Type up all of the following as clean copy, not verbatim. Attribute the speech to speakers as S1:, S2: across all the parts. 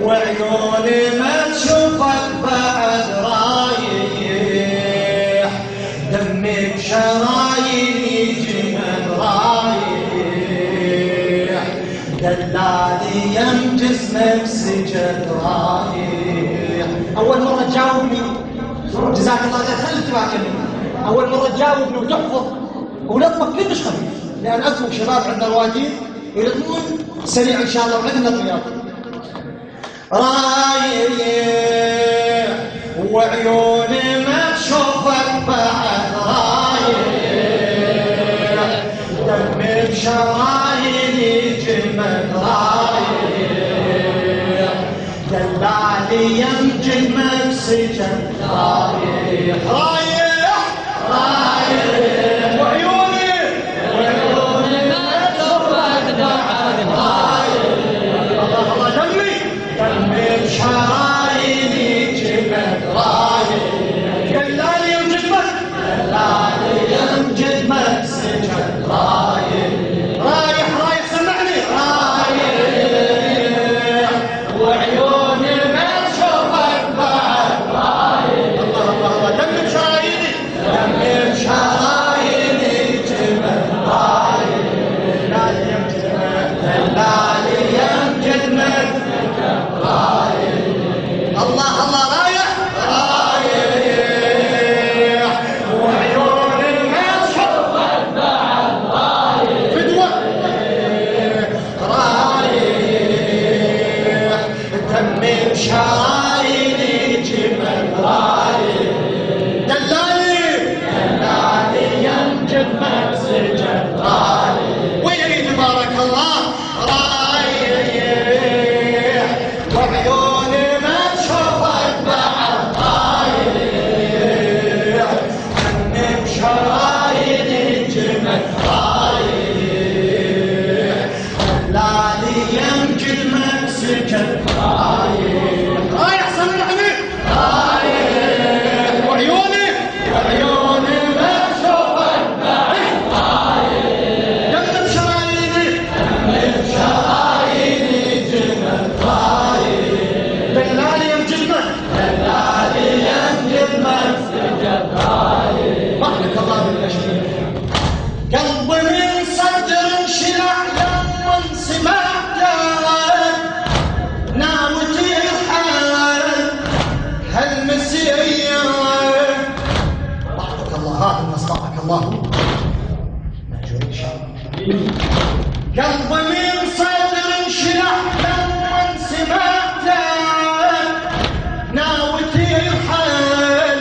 S1: وعيوني ما تشوفك بعد رايح، دمك شرايين يجي من رايح، دلالي يم جسمك سجد رايح. اول مره تجاوبني جزاك الله خير، خلي تراكمني. اول مره تجاوبني وتحفظ ولطمك كلش خفيف، لان اكو شباب عندنا الواجب يلطمون سريع ان شاء الله وعندنا الرياض. رايح وعيوني ما تشوفك بعد رايح، دمي بشرايين يجمد رايح، دلالي يمجد مكسجن رايح. رايح رايح وعيوني ما تشوفك بعد رايح، الله دمي بشراييني جمد رايح، دلالي يمجد مك، دلالي يمجد مك سجن رايح. رايح رايح سمعني. رايح وعيوني ما تشوفك بعد رايح، الله الله دمي بشراييني، دمي بشراييني جمد رايح، دلالي يمجد مك، دلالي يمجد مك الله الله. رايح رايح وعيوني ما تشوفك بعد رايح، فدوة رايح، دمي بشراييني جمد رايح، دلالي دلالي يمجد مكسجن رايح. ويلي تبارك الله. رايح وعيوني ما تشوفك بعد رايح، دمي بشراييني جمد رايح، دلالي يمجد مكسجن رايح. رايح سمعني. رايح وعيوني وعيوني ما تشوفك بعد رايح، دمي بشراييني، دمي بشراييني جمد رايح، دلالي يمجد مك، دلالي يمجد مك سجد رايح. رحمك الله بالاشبيه. قلبي من صدر انشلع لما سمعته، ناوتي الحال هالمسية. رحمك الله. هذا ما استطاعك الله ماجور ان شاء الله. قلبي من صدر انشلع لما سمعته، ناوتي الحال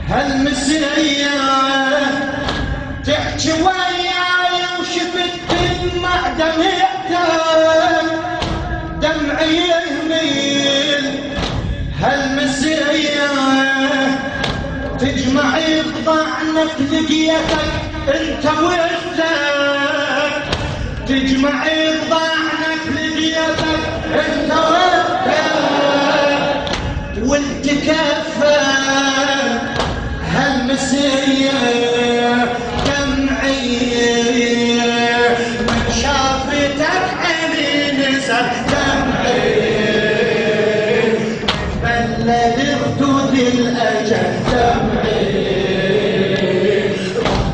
S1: هالمسية، تحكي وياي وشفت دمع دمعتك، دمعي يهمل هالمسية، تجمعي بضعنك لقيتك انت وحدك، تجمعي بضعنك لقيتك انت وحدك، والتكفى هالمسية دمعي، من شافتك عيني نزل دمعي، بلل خدود الأجل دمعي،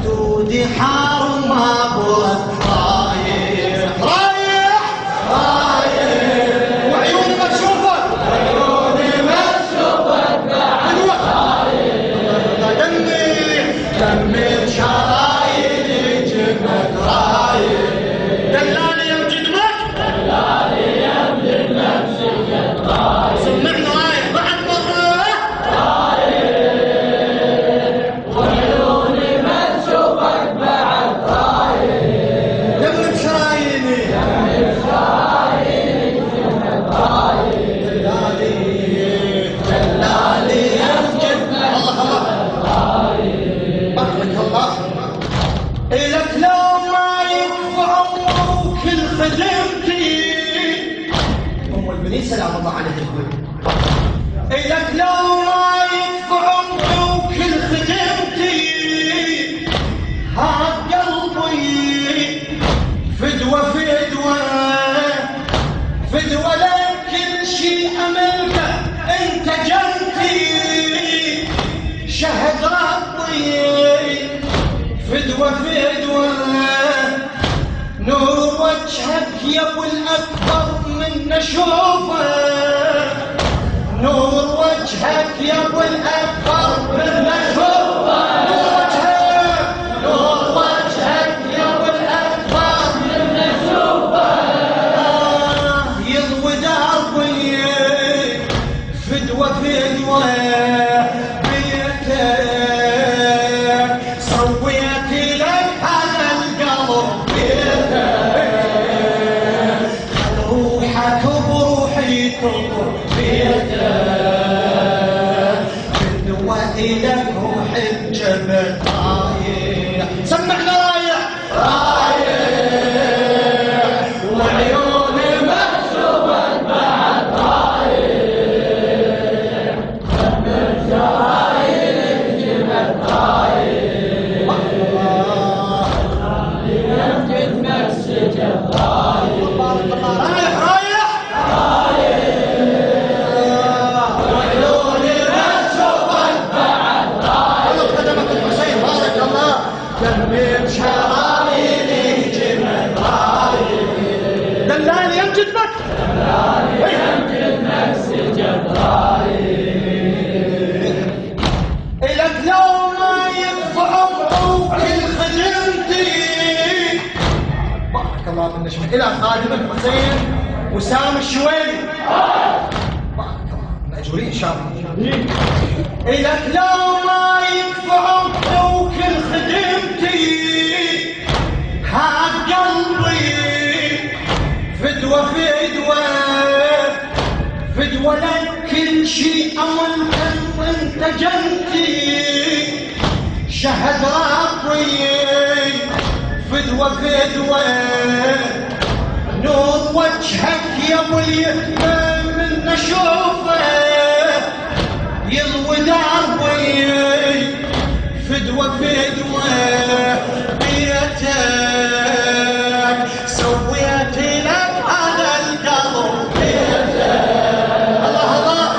S1: خدودي حار ما برد. رايح رايح رايح وعيوني ما تشوفك، وعيوني ما تشوفك بعد رايح، دمي بشراييني جمد رايح، دلالي يمجد مك، دلالي يمجد مك سجد رايح. سمعنا رايح بعد مرة. رايح وعيوني ما تشوفك بعد رايح، دمي بشراييني، دمي بشراييني جمد رايح، دلالي دلالي يمجد مك الله بارك الله. إلك لو ما يكفى عمرك الخدمتي، أم البنين سلام الله عليك تقول، إلك لو ما يكفى عمرك الخدمتي، هاد قلبي فدوة فدوة فدوة لك كل شي نشوفك نور وجهك يا ابو الاكبر من نشوفك نور وجهك نور وجهك يا ابو الاكبر من نشوفك يضوي دربي فدوه فدوه بيتك سويت لك هذا القلب بيتك روحك بروحي تنطر بيتك فدوه الك روح الجبل رايح سمعنا رايح رايح وعيوني مكشوفة بعد رايح من شرايين الجبل رايح يمجد مسجد رايح رايح رايح وعيوني مكشوفة بعد رايح قدمك الحسين بارك الله كمل شرايين الجبل رايح دلالي يمجد مك يمجد مسجد رايح إلك لو ما ينفع عمرك خدمتي بارك الله من نجمك إلى خادم الحسين وسام الشويلي بارك الله مأجورين إن شاء الله إلك لو ما ينفع عمرك خدمتي هاد قلبي فدوة فدوة فدوة لك كل شيء أول أنت جنتي شهد ربي فدوة فدوة نور وجهك يا ابو اليتمى من نشوفه يضوي دربي فدوة فدوة بيتك سويت لك هذا القلب بيتك الله الله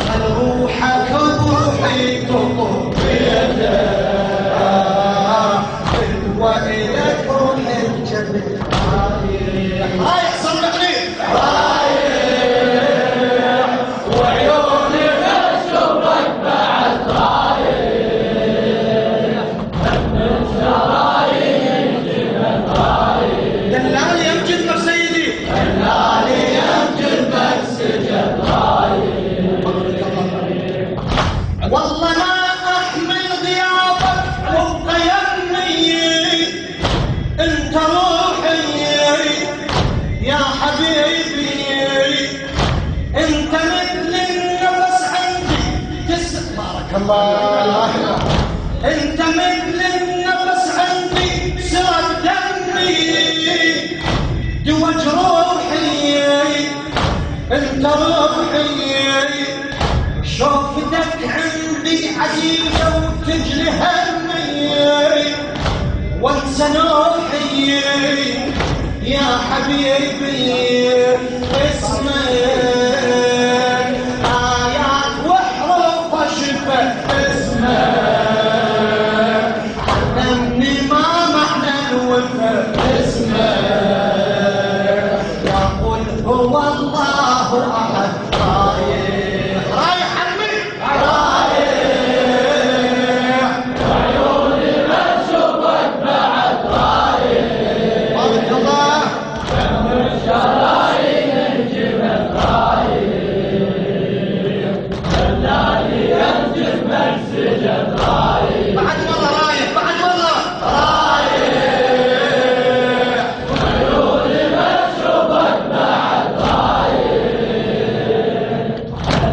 S1: خل روحك بروحي تطر بيتك فدوة الك روح الجبل رايح صلحني رايح وعيوني مكشوفك بعد رايح من شرايين الجبل رايح دلالي يمجدك سيدي دلالي يمجدك سجد رايح والله ما احمل غيابك وابقى يمي انت روحي يا حبيبي انت مثل النفس عندي بارك الله انت مثل النفس عندي سرت دمي دوا جروحي انت روحي شوفتك عندي عزيزة وتجلي همي وانسى نوحي يا حبيبي اسمك آيات وحروف وشفة اسمك علمني ما معنى الوفا اسمك يقول هو الله أحد رايح رايح عمي رايح وعيوني مكشوفك بعد رايح بارك الله شرايين الجبل رايح دلالي يمجد مسجد رايح بعد مرة رايح بعد مرة رايح وعيوني مكشوفك بعد رايح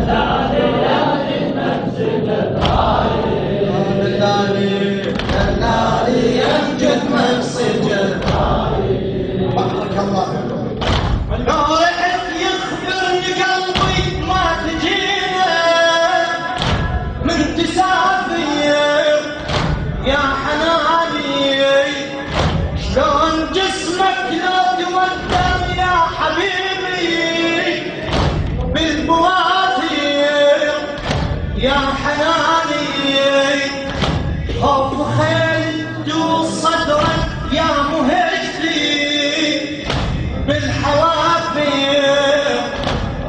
S1: دلالي يمجد مسجد رايح دلالي يمجد مسجد رايح بارك الله لو رحت يخبرني قلبي ما تجينا من تسافر يا حناني شلون جسمك لو تودم يا حبيبي بالبواتر يا حناني خوف خيل دوس صدرك يا مهجتي بالحوافر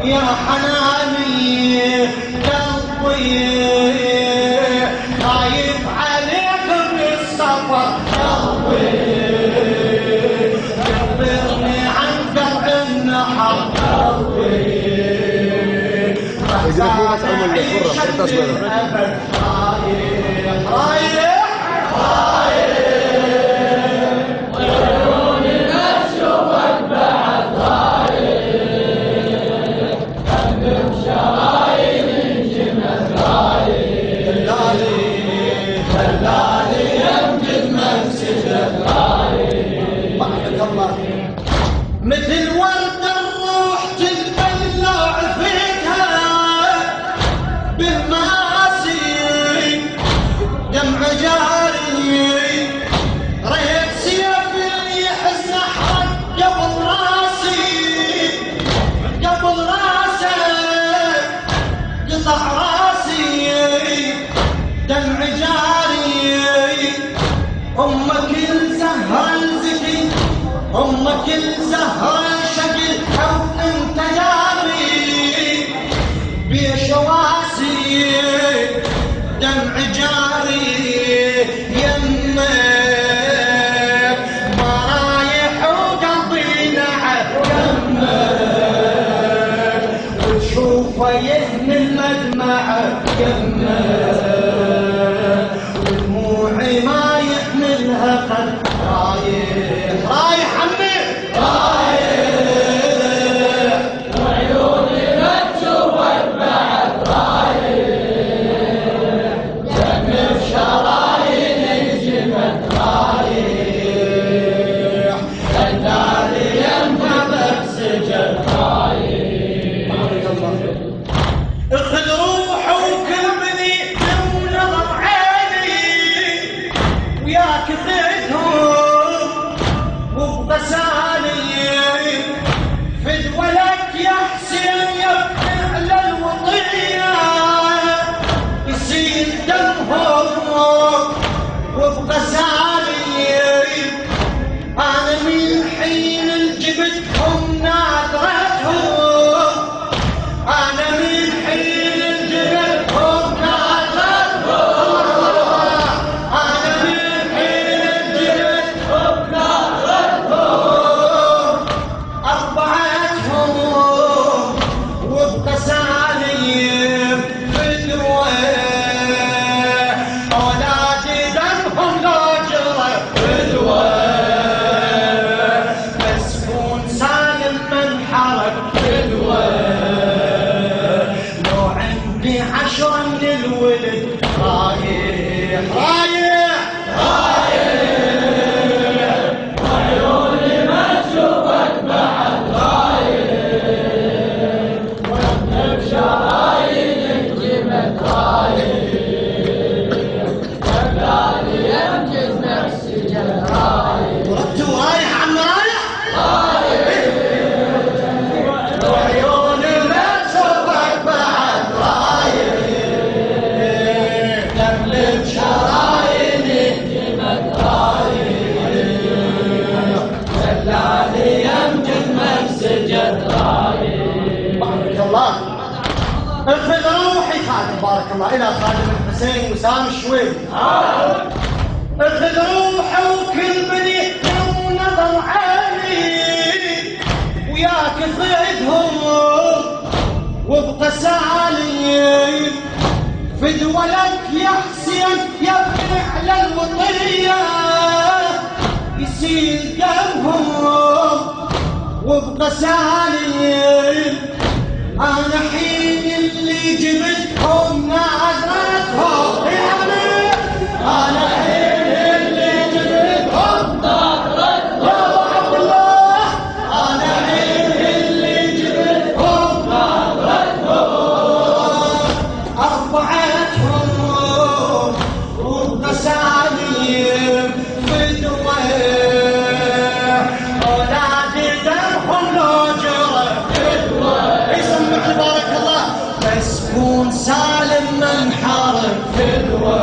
S1: يا حناني قلبي خايف عليك بالسفر قلبي خبرني عن قطع النحر قلبي رايح رايح وعيوني ما تشوفك بعد رايح قلب شرايين الجمل رايح دلالي يمجد منسجد رايح بارك الله مثل ورد الروح تتبلع فيها بالماسي دمع جاري ريت سيف اللي يحس نحرك قبل راسك قطع راسي دمع جاري امك الزهر الزكي امك الزهر شقي او انت جاري بشواسي دمع جاري يمك ما رايح وقلبي نعم يمك وتشوفه يهمل المدمع يمك ودموعي ما يحملها قد رايح رايح عمي رايح وعيوني ما تشوفك بعد رايح جنب شرايين الجبل رايح دلالي ينبضك سجل رايح بارك الله اخذ روحه وكلمني ونظر عيني وياك خذهم وبغسالي فدولك يا حسين يبقى على الوطية يصير دمهم وبغسالي أنا من حين الجبتهم نادرتهم أنا من حين الجبتهم نادرتهم أنا من حين الجبتهم نادرتهم أربعتهم وبقساليم فدوة أولادي دمهم لو جرى فدوة مسكون سالم من حرك فدوة لو عندي 10 من الولد رايح رايح رايح وعيوني ما تشوفك بعد رايح وجنب شرايين الجبل رايح دلالي يمجد نفسي جل رايح وربتوا رايح عم رايح وعيوني ما تشوفك بعد رايح قلب شرايين الجبل رايح دلالي يمجد مسجد رايح بارك الله اخذ روحي خادم بارك الله الى خادم الحسين وسام الشويبي اخذ روحه وكل بني ونظر عيني وياك خذهم وبقسالي فدوة لك يا حسين يبني على الوطية يسيل قلبهم وبقسالي أنا حين اللي جبتهم نادرتهم أنا حين اللي جبتهم نادرتهم يا أبو عبد الله أنا حين اللي جبتهم نادرتهم أربعتهم وبقسالي فدوة أولادي دمهم لو جرى فدوة يسمع بارك الله مسكون سالم من حارب فدوة